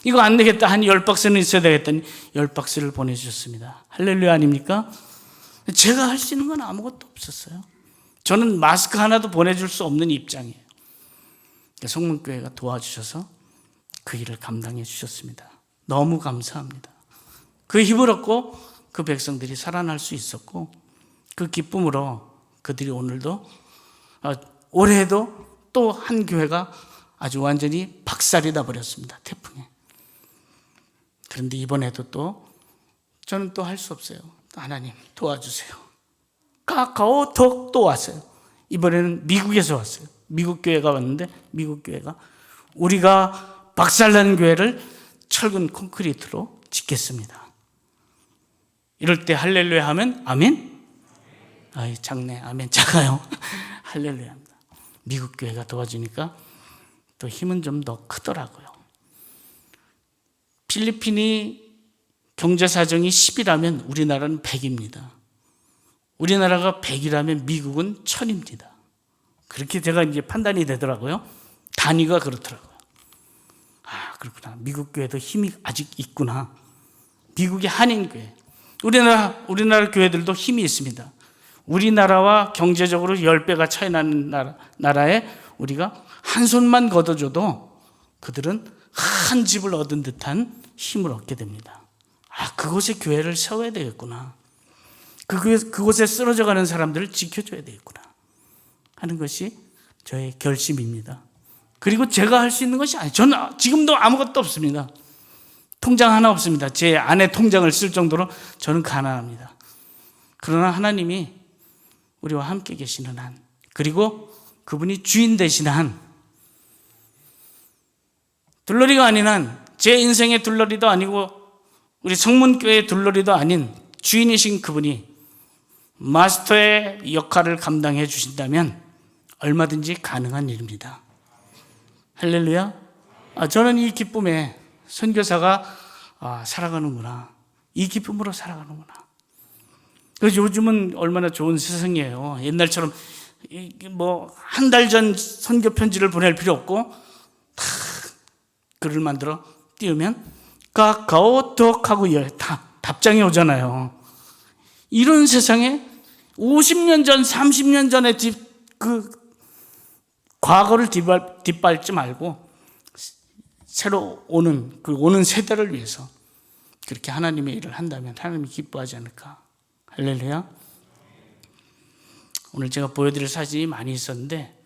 이거 안 되겠다. 한 10박스는 있어야 되겠다니 10박스를 보내주셨습니다. 할렐루야 아닙니까? 제가 할 수 있는 건 아무것도 없었어요. 저는 마스크 하나도 보내줄 수 없는 입장이에요. 성문교회가 도와주셔서 그 일을 감당해 주셨습니다. 너무 감사합니다. 그 힘을 얻고 그 백성들이 살아날 수 있었고 그 기쁨으로 그들이 올해에도 또 한 교회가 아주 완전히 박살이 나버렸습니다. 태풍에. 그런데 이번에도 또 저는 또 할 수 없어요. 하나님 도와주세요. 카카오톡 또 왔어요. 이번에는 미국에서 왔어요. 미국 교회가 왔는데 미국 교회가 우리가 박살난 교회를 철근 콘크리트로 짓겠습니다. 이럴 때 할렐루야 하면 아멘? 작네. 아멘 작아요. 할렐루야입니다. 미국 교회가 도와주니까 또 힘은 좀 더 크더라고요. 필리핀이 경제 사정이 10이라면 우리나라는 100입니다. 우리나라가 100이라면 미국은 1000입니다. 그렇게 제가 이제 판단이 되더라고요. 단위가 그렇더라고요. 그렇구나. 미국 교회도 힘이 아직 있구나. 미국의 한인교회. 우리나라 교회들도 힘이 있습니다. 우리나라와 경제적으로 10배가 차이 나는 나라에 우리가 한 손만 걷어줘도 그들은 한 집을 얻은 듯한 힘을 얻게 됩니다. 그곳에 교회를 세워야 되겠구나. 그곳에 쓰러져 가는 사람들을 지켜줘야 되겠구나 하는 것이 저의 결심입니다. 그리고 제가 할 수 있는 것이 아니에요. 저는 지금도 아무것도 없습니다. 통장 하나 없습니다. 제 아내 통장을 쓸 정도로 저는 가난합니다. 그러나 하나님이 우리와 함께 계시는 한, 그리고 그분이 주인 되신 한, 둘러리가 아닌 한, 제 인생의 둘러리도 아니고 우리 성문교회의 둘러리도 아닌 주인이신 그분이 마스터의 역할을 감당해 주신다면 얼마든지 가능한 일입니다. 할렐루야. 저는 이 기쁨에 선교사가 살아가는구나, 이 기쁨으로 살아가는구나. 그래서 요즘은 얼마나 좋은 세상이에요. 옛날처럼 뭐 한 달 전 선교 편지를 보낼 필요 없고 다 글을 만들어 띄우면 카카오톡 하고 다 답장이 오잖아요. 이런 세상에 50년 전, 30년 전에 과거를 뒷밟지 말고 새로 오는 세대를 위해서 그렇게 하나님의 일을 한다면 하나님이 기뻐하지 않을까. 할렐루야. 오늘 제가 보여드릴 사진이 많이 있었는데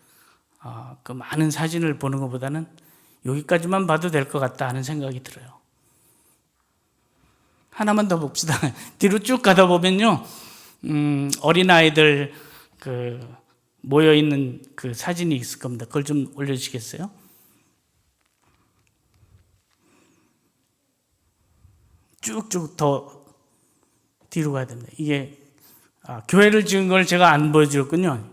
그 많은 사진을 보는 것보다는 여기까지만 봐도 될 것 같다 하는 생각이 들어요. 하나만 더 봅시다. 뒤로 쭉 가다 보면요, 어린아이들 모여있는 그 사진이 있을 겁니다. 그걸 좀 올려주시겠어요? 쭉쭉 더 뒤로 가야 됩니다. 이게 교회를 지은 걸 제가 안 보여드렸군요.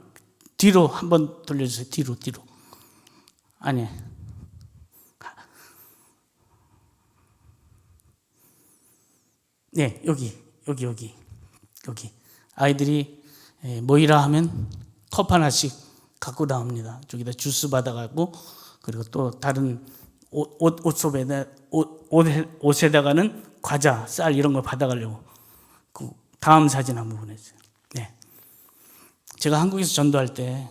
뒤로 한번 돌려주세요. 뒤로. 아니, 네, 여기. 아이들이 모이라 하면 컵 하나씩 갖고 나옵니다. 저기다 주스 받아가고, 그리고 또 다른 옷에다가는 과자, 쌀 이런 걸 받아가려고. 그 다음 사진 한번 보내주세요. 네. 제가 한국에서 전도할 때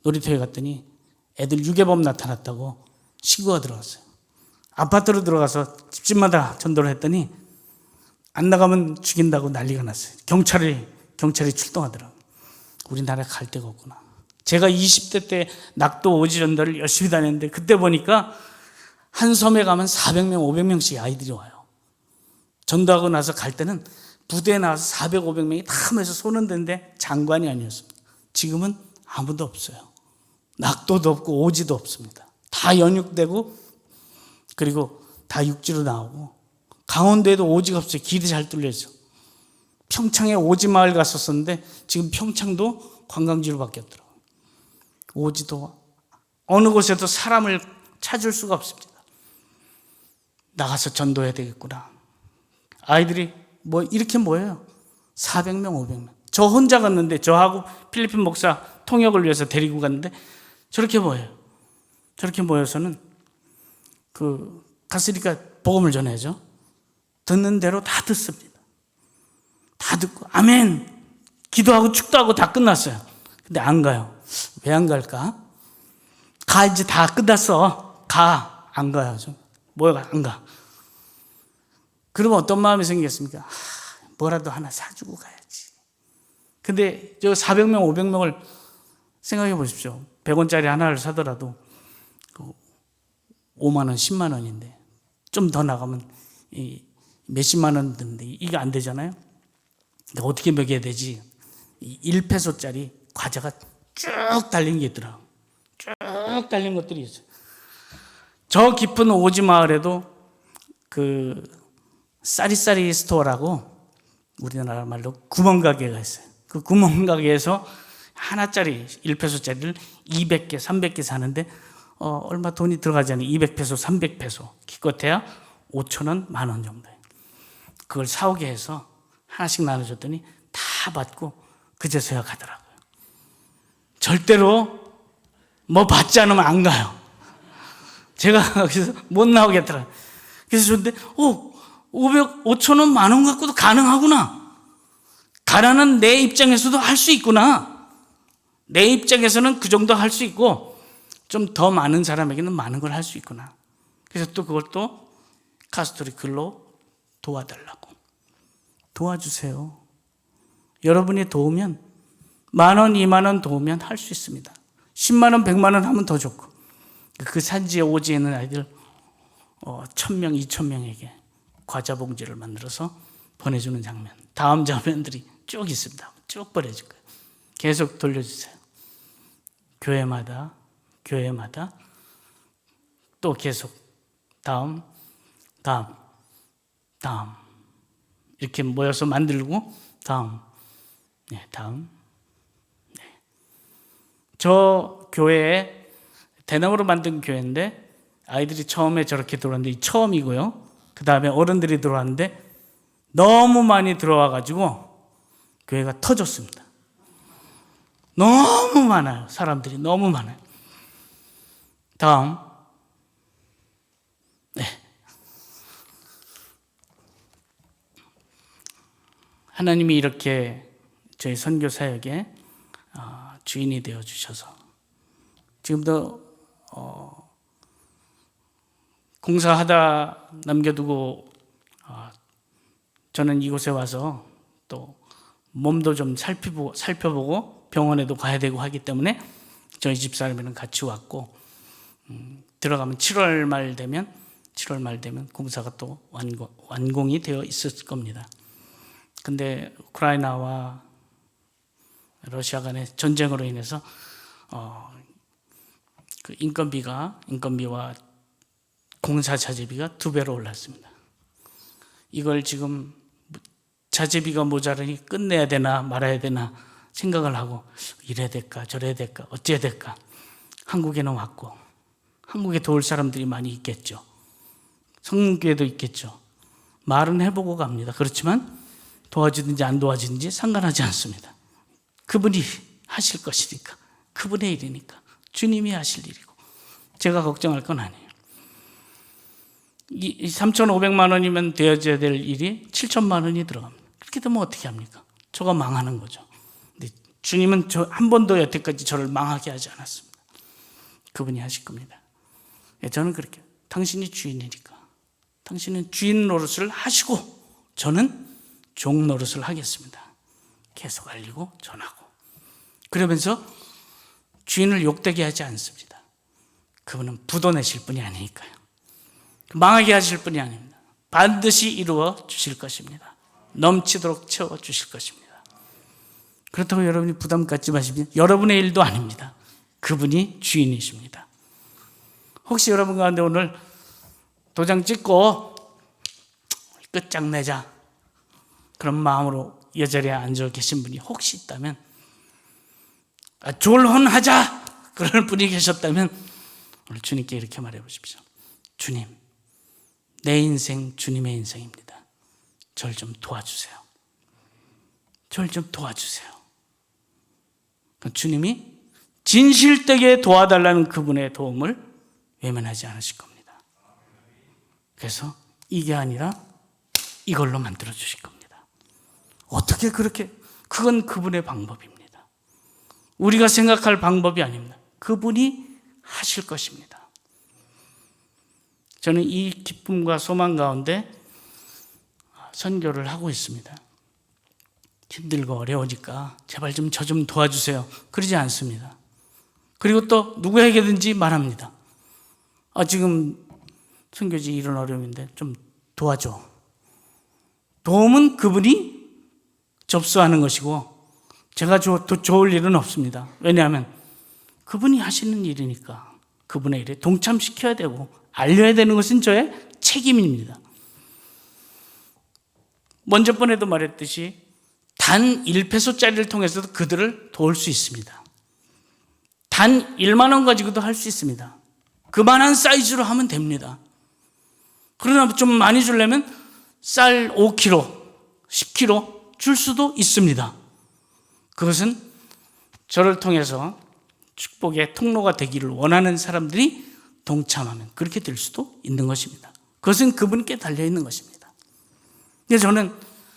놀이터에 갔더니 애들 유괴범 나타났다고 신고가 들어왔어요. 아파트로 들어가서 집집마다 전도를 했더니 안 나가면 죽인다고 난리가 났어요. 경찰이 출동하더라고요. 우리나라에 갈 데가 없구나. 제가 20대 때 낙도 오지 전도를 열심히 다녔는데 그때 보니까 한 섬에 가면 400명, 500명씩 아이들이 와요. 전도하고 나서 갈 때는 부대에 나와서 400, 500명이 다 모여서 손은 드는데 장관이 아니었습니다. 지금은 아무도 없어요. 낙도도 없고 오지도 없습니다. 다 연육되고 그리고 다 육지로 나오고, 강원도에도 오지가 없어요. 길이 잘 뚫려서. 평창에 오지 마을 갔었었는데 지금 평창도 관광지로 바뀌었더라고요. 오지도 어느 곳에도 사람을 찾을 수가 없습니다. 나가서 전도해야 되겠구나. 아이들이 이렇게 모여요. 400명, 500명. 저 혼자 갔는데, 저하고 필리핀 목사 통역을 위해서 데리고 갔는데 저렇게 모여요. 저렇게 모여서는 갔으니까 복음을 전해야죠. 듣는 대로 다 듣습니다. 다 듣고 아멘 기도하고 축도하고 다 끝났어요. 근데 안 가요. 왜 안 갈까? 이제 다 끝났어. 안 가요. 안 가. 그러면 어떤 마음이 생기겠습니까? 뭐라도 하나 사주고 가야지. 근데 저 400명, 500명을 생각해 보십시오. 100원짜리 하나를 사더라도 5만 원, 10만 원인데 좀 더 나가면 몇십만 원 드는데 이게 안 되잖아요. 어떻게 먹여야 되지? 1페소짜리 과자가 쭉 달린 게 있더라고요. 쭉 달린 것들이 있어요. 저 깊은 오지 마을에도 쌀이쌀이 스토어라고 우리나라 말로 구멍가게가 있어요. 그 구멍가게에서 하나짜리 1페소짜리를 200개, 300개 사는데 얼마 돈이 들어가지 않아요. 200페소, 300페소. 기껏해야 5,000원, 10,000원 정도예요. 그걸 사오게 해서 하나씩 나눠줬더니 다 받고 그제서야 가더라고요. 절대로 받지 않으면 안 가요. 제가 거기서 못 나오겠더라. 그래서 저한테 500, 5,000원, 10,000원 갖고도 가능하구나. 가난한 내 입장에서도 할 수 있구나. 내 입장에서는 그 정도 할 수 있고 좀 더 많은 사람에게는 많은 걸 할 수 있구나. 그래서 또 그걸 또 카스토리 글로 도와달라고. 도와주세요. 여러분이 도우면 10,000원, 20,000원 도우면 할 수 있습니다. 100,000원, 100,000원 하면 더 좋고, 그 산지에 오지에 있는 아이들 1,000명, 2,000명에게 과자 봉지를 만들어서 보내주는 장면, 다음 장면들이 쭉 있습니다. 쭉 보내줄 거예요. 계속 돌려주세요. 교회마다 또 계속 다음 이렇게 모여서 만들고 다음. 저 교회에 대나무로 만든 교회인데 아이들이 처음에 저렇게 들어왔는데 처음이고요. 그 다음에 어른들이 들어왔는데 너무 많이 들어와가지고 교회가 터졌습니다. 너무 많아요. 사람들이 너무 많아요. 다음. 하나님이 이렇게 저희 선교 사역의 주인이 되어 주셔서 지금도 공사하다 남겨두고 저는 이곳에 와서 또 몸도 좀 살펴보고 병원에도 가야 되고 하기 때문에 저희 집사람이랑 같이 왔고 들어가면 7월 말 되면 공사가 또 완공이 되어 있을 겁니다. 근데 우크라이나와 러시아 간의 전쟁으로 인해서 그 인건비와 공사 자재비가 2배로 올랐습니다. 이걸 지금 자재비가 모자라니 끝내야 되나 말아야 되나 생각을 하고 이래야 될까 저래야 될까 어째야 될까. 한국에는 왔고 한국에 도울 사람들이 많이 있겠죠. 성교회도 있겠죠. 말은 해보고 갑니다. 그렇지만 도와주든지 안 도와주든지 상관하지 않습니다. 그분이 하실 것이니까, 그분의 일이니까, 주님이 하실 일이고 제가 걱정할 건 아니에요. 이 3,500만 원이면 되어져야 될 일이 7,000만 원이 들어갑니다. 그렇게 되면 어떻게 합니까? 저가 망하는 거죠. 근데 주님은 저 한 번도 여태까지 저를 망하게 하지 않았습니다. 그분이 하실 겁니다. 저는 그렇게 당신이 주인이니까 당신은 주인 노릇을 하시고 저는 종 노릇을 하겠습니다. 계속 알리고 전하고 그러면서 주인을 욕되게 하지 않습니다. 그분은 부도내실 분이 아니니까요. 망하게 하실 분이 아닙니다. 반드시 이루어 주실 것입니다. 넘치도록 채워 주실 것입니다. 그렇다고 여러분이 부담 갖지 마시면 여러분의 일도 아닙니다. 그분이 주인이십니다. 혹시 여러분 가운데 오늘 도장 찍고 끝장내자 그런 마음으로 이 자리에 앉아 계신 분이 혹시 있다면 졸혼하자 그럴 분이 계셨다면 오늘 주님께 이렇게 말해 보십시오. 주님, 내 인생 주님의 인생입니다. 저를 좀 도와주세요. 저를 좀 도와주세요. 주님이 진실되게 도와달라는 그분의 도움을 외면하지 않으실 겁니다. 그래서 이게 아니라 이걸로 만들어 주실 겁니다. 어떻게 그렇게? 그건 그분의 방법입니다. 우리가 생각할 방법이 아닙니다. 그분이 하실 것입니다. 저는 이 기쁨과 소망 가운데 선교를 하고 있습니다. 힘들고 어려우니까 제발 좀 저 좀 도와주세요. 그러지 않습니다. 그리고 또 누구에게든지 말합니다. 지금 선교지 이런 어려움인데 좀 도와줘. 도움은 그분이 접수하는 것이고 제가 좋을 일은 없습니다. 왜냐하면 그분이 하시는 일이니까 그분의 일에 동참시켜야 되고 알려야 되는 것은 저의 책임입니다. 먼저 번에도 말했듯이 단 1페소짜리를 통해서도 그들을 도울 수 있습니다. 단 1만 원 가지고도 할 수 있습니다. 그만한 사이즈로 하면 됩니다. 그러나 좀 많이 주려면 쌀 5kg, 10kg 줄 수도 있습니다. 그것은 저를 통해서 축복의 통로가 되기를 원하는 사람들이 동참하면 그렇게 될 수도 있는 것입니다. 그것은 그분께 달려있는 것입니다. 근데 저는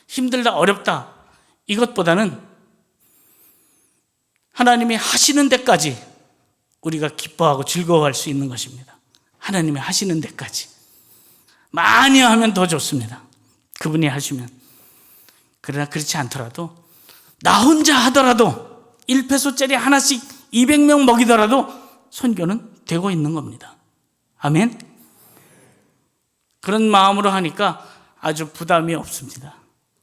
힘들다 어렵다 이것보다는 하나님이 하시는 데까지 우리가 기뻐하고 즐거워할 수 있는 것입니다. 하나님이 하시는 데까지 많이 하면 더 좋습니다. 그분이 하시면. 그러나 그렇지 않더라도 나 혼자 하더라도 1페소짜리 하나씩 200명 먹이더라도 선교는 되고 있는 겁니다. 아멘? 그런 마음으로 하니까 아주 부담이 없습니다.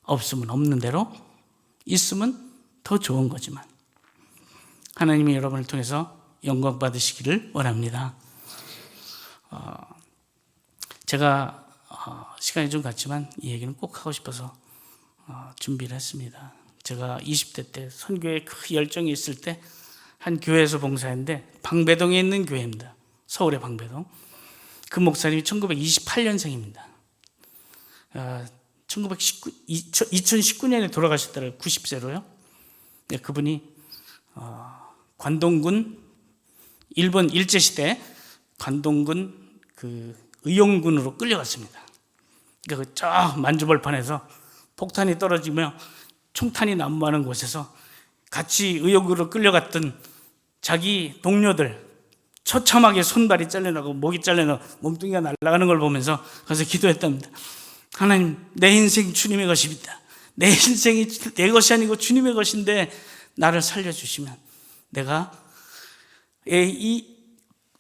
없으면 없는 대로, 있으면 더 좋은 거지만 하나님이 여러분을 통해서 영광 받으시기를 원합니다. 제가 시간이 좀 갔지만 이 얘기는 꼭 하고 싶어서 준비를 했습니다. 제가 20대 때 선교에 그 열정이 있을 때 한 교회에서 봉사했는데 방배동에 있는 교회입니다. 서울의 방배동. 그 목사님이 1928년생입니다. 2019년에 돌아가셨더라고요. 90세로요. 그분이 관동군, 일본 일제시대 관동군 그 의용군으로 끌려갔습니다. 그러니까 저 만주벌판에서 폭탄이 떨어지며 총탄이 난무하는 곳에서 같이 의용군으로 끌려갔던 자기 동료들 처참하게 손발이 잘려나고 목이 잘려나고 몸뚱이가 날아가는 걸 보면서 가서 기도했답니다. 하나님, 내 인생 주님의 것입니다. 내 인생이 내 것이 아니고 주님의 것인데 나를 살려주시면 내가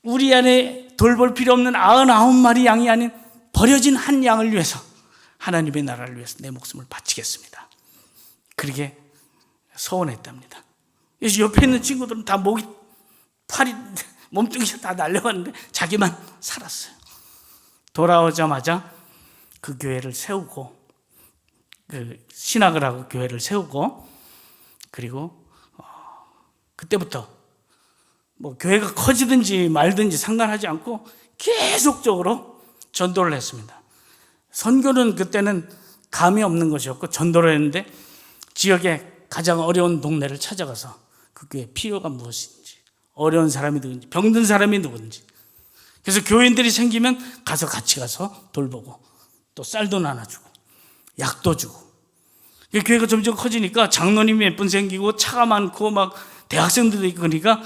우리 안에 돌볼 필요 없는 99마리 양이 아닌 버려진 한 양을 위해서, 하나님의 나라를 위해서 내 목숨을 바치겠습니다. 그렇게 소원했답니다. 그래서 옆에 있는 친구들은 다 목이, 팔이, 몸뚱이가 다 날려갔는데 자기만 살았어요. 돌아오자마자 그 교회를 세우고, 신학을 하고 교회를 세우고, 그리고 그때부터 뭐 교회가 커지든지 말든지 상관하지 않고 계속적으로 전도를 했습니다. 선교는 그때는 감이 없는 것이었고 전도를 했는데 지역의 가장 어려운 동네를 찾아가서 그 교회의 필요가 무엇인지, 어려운 사람이 누군지, 병든 사람이 누군지, 그래서 교인들이 생기면 같이 가서 돌보고 또 쌀도 나눠주고 약도 주고, 교회가 점점 커지니까 장로님이 몇 분 생기고 차가 많고 막 대학생들도 있고, 그러니까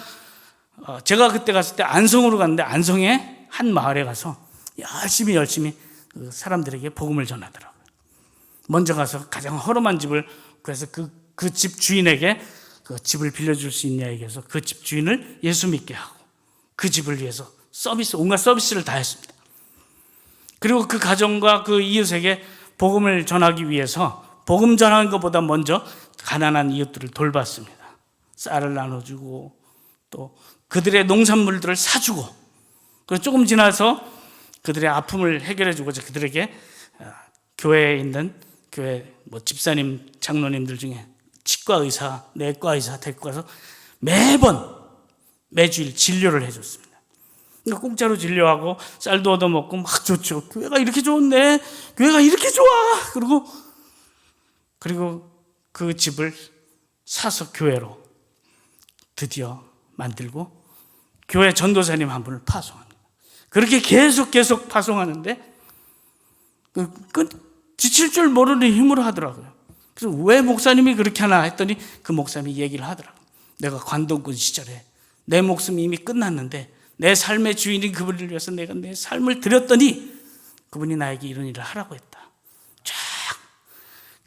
제가 그때 갔을 때 안성으로 갔는데 안성의 한 마을에 가서 열심히 그 사람들에게 복음을 전하더라고요. 먼저 가서 가장 허름한 집을 구해서 그 집 주인에게 그 집을 빌려줄 수 있냐 얘기해서 그 집 주인을 예수 믿게 하고 그 집을 위해서 온갖 서비스를 다 했습니다. 그리고 그 가정과 그 이웃에게 복음을 전하기 위해서 복음 전하는 것보다 먼저 가난한 이웃들을 돌봤습니다. 쌀을 나눠주고 또 그들의 농산물들을 사주고, 그리고 조금 지나서 그들의 아픔을 해결해주고 그들에게 교회에 있는 교회 뭐 집사님, 장로님들 중에 치과 의사, 내과 의사 데리고 가서 매주일 진료를 해줬습니다. 그러니까 공짜로 진료하고 쌀도 얻어먹고 막 좋죠. 교회가 이렇게 좋은데, 교회가 이렇게 좋아. 그리고 그 집을 사서 교회로 드디어 만들고 교회 전도사님 한 분을 파송합니다. 그렇게 계속 파송하는데 지칠 줄 모르는 힘으로 하더라고요. 그래서 왜 목사님이 그렇게 하나 했더니 그 목사님이 얘기를 하더라고요. 내가 관동군 시절에 내 목숨이 이미 끝났는데 내 삶의 주인인 그분을 위해서 내가 내 삶을 드렸더니 그분이 나에게 이런 일을 하라고 했다. 쫙.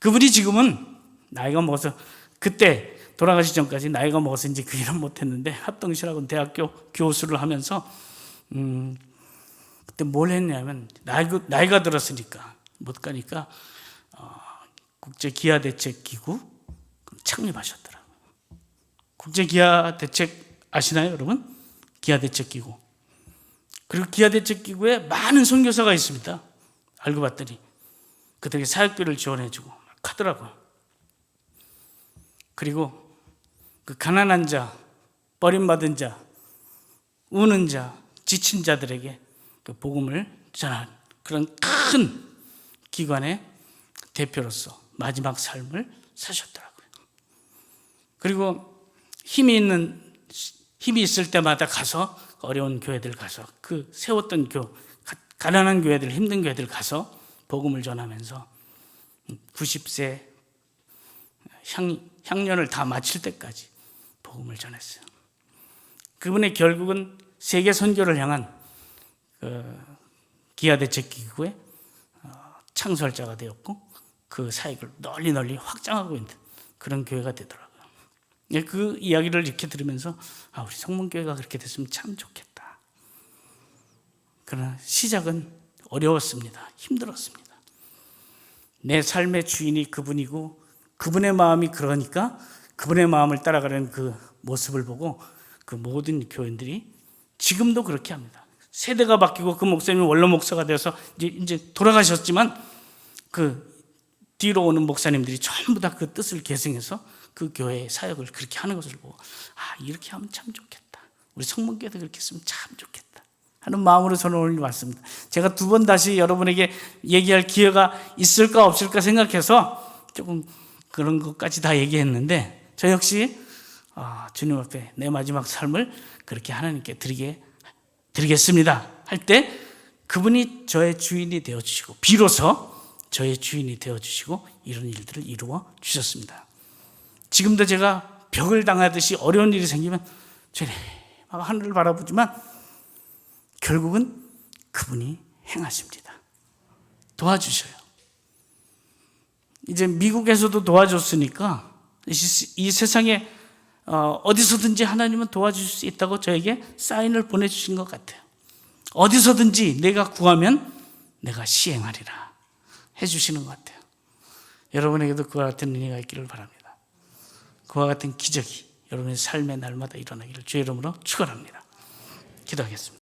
그분이 지금은 나이가 먹어서, 그때 돌아가시 전까지 나이가 먹어서 이제 그 일은 못했는데 합동신학원 대학교 교수를 하면서 그때 뭘 했냐면 나이가 들었으니까 못 가니까 국제기아대책기구 창립하셨더라고요. 국제기아대책 아시나요, 여러분? 기아대책기구. 그리고 기아대책기구에 많은 선교사가 있습니다. 알고 봤더니 그들에게 사역비를 지원해주고 막 하더라고요. 그리고 그 가난한 자, 버림받은 자, 우는 자, 지친 자들에게 그 복음을 전한 그런 큰 기관의 대표로서 마지막 삶을 사셨더라고요. 그리고 힘이 있을 때마다 가서 어려운 교회들 가서 그 세웠던 가난한 교회들, 힘든 교회들 가서 복음을 전하면서 90세 향년을 다 마칠 때까지 복음을 전했어요. 그분의 결국은 세계 선교를 향한 기아대책기구의 창설자가 되었고 그 사역을 널리 확장하고 있는 그런 교회가 되더라고요. 그 이야기를 이렇게 들으면서 우리 성문교회가 그렇게 됐으면 참 좋겠다. 그러나 시작은 어려웠습니다. 힘들었습니다. 내 삶의 주인이 그분이고 그분의 마음이 그러니까 그분의 마음을 따라가는 그 모습을 보고 그 모든 교인들이 지금도 그렇게 합니다. 세대가 바뀌고 그 목사님이 원로 목사가 되어서 이제 돌아가셨지만 그 뒤로 오는 목사님들이 전부 다 그 뜻을 계승해서 그 교회의 사역을 그렇게 하는 것을 보고 이렇게 하면 참 좋겠다. 우리 성문교회도 그렇게 했으면 참 좋겠다 하는 마음으로 저는 오늘 왔습니다. 제가 두 번 다시 여러분에게 얘기할 기회가 있을까 없을까 생각해서 조금 그런 것까지 다 얘기했는데 저 역시 주님 앞에 내 마지막 삶을 그렇게 하나님께 드리겠습니다 할 때 그분이 저의 주인이 되어주시고 비로소 저의 주인이 되어주시고 이런 일들을 이루어 주셨습니다. 지금도 제가 벽을 당하듯이 어려운 일이 생기면 저는 하늘을 바라보지만 결국은 그분이 행하십니다. 도와주셔요. 이제 미국에서도 도와줬으니까 이 세상에 어디서든지 하나님은 도와주실 수 있다고 저에게 사인을 보내주신 것 같아요. 어디서든지 내가 구하면 내가 시행하리라 해주시는 것 같아요. 여러분에게도 그와 같은 은혜가 있기를 바랍니다. 그와 같은 기적이 여러분의 삶의 날마다 일어나기를 주의 이름으로 축원합니다. 기도하겠습니다.